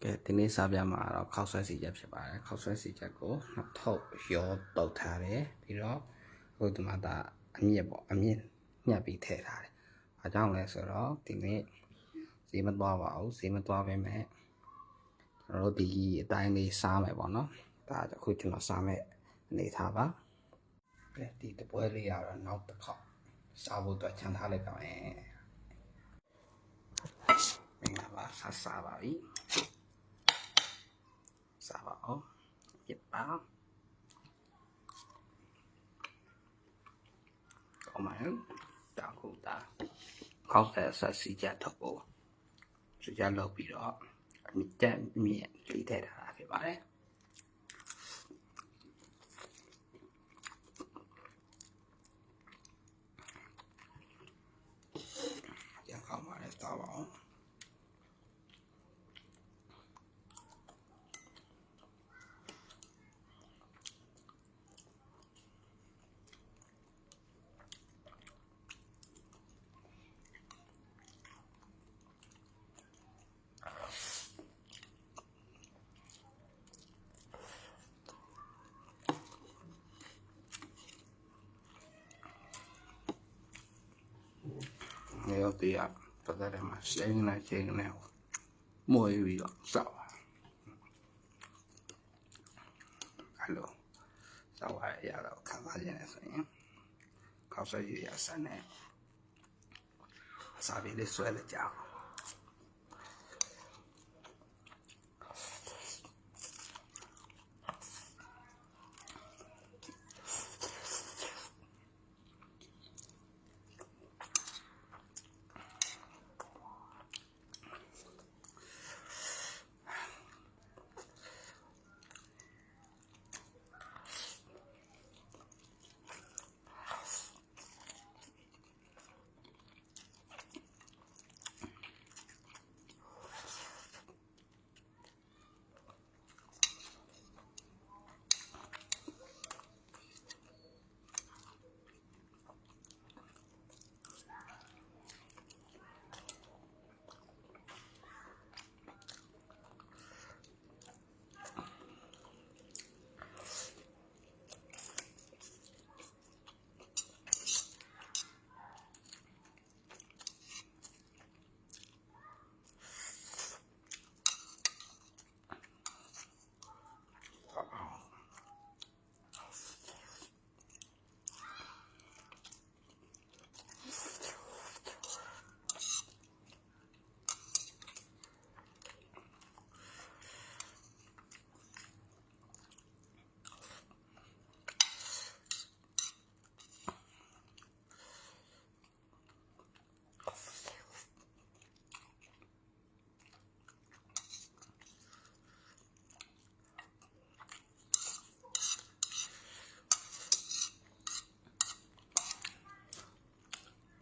ကဲဒီနေ့စာပြမှာတော့ခောက်ဆွဲစီချက်ဖြစ်ပါတယ်ခောက်ဆွဲစီချက်ကိုနှစ်ထုပ်ရောတုတ်ထားတယ်ပြီးတော့အခုဒီမှာဒါအမြင့်ပေါ့အမြင့်ညှပ်ပြီးထည့်ထားတယ်။ဘာကြောင့်လဲဆိုတော့ဒီနေ့ဈေးမသွားပါဘူးဈေးမသွားပဲမဲ့ကျွန်တော်တို့ဒီအတိုင်းလေးစားမယ်ပေါ့နော်။ဒါအခုကျွန်တော်စားမယ်အနေထားပါ။ကဲဒီတပွဲလေးကတော့နောက်တစ်ခေါက်စားဖို့အတွက်ခြံထားလိုက်ပါမယ်။မင်္ဂလာပါစားပါပြီ။စားပါအောင်ပြပါကောင်းပါရဲ့တာခုတာခောက်ဆက်စီကြတော့ပေါ့စီကြလောက်ပြီးတော့အမြင့်မြင့်လေးထည့်ထားတာဖြစ်ပါတယ်ရကောင်းပါလေစားပါအောင်နေတော့တရားပတ်သက်တယ်မှာစိတ်နဲ့ချိန်နဲ့မွေးပြီးတော့စောက်အဲ့လိုစောက်ရရတော့ခံစားခြင်းနဲ့ဆိုရင်ခောက်ဆွဲရဆန်းနဲ့အစာပြေးလေးဆွဲလိုက်ကြအောင်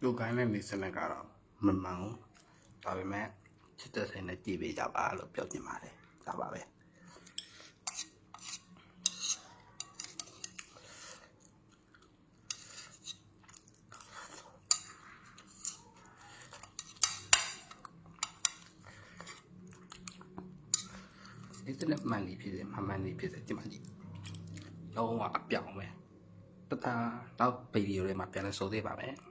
လူကိုင်းတဲ့နေစနစ်ကတော့မမှန်ဘူးဒါပေမဲ့ချစ်တဲ့ဆိုင်နဲ့ကြည့်ပေးကြပါလို့ပြောချင်ပါတယ်ဒါပါပဲဒီစနစ်မှန်နေဖြစ်တယ်မှန်နေဖြစ်တယ်ဒီမှာကြည့်လုံးဝအပြောင်းပဲတသားတော့ဗီဒီယိုလေးမှာပြန်လဲဆိုသေးပါမယ်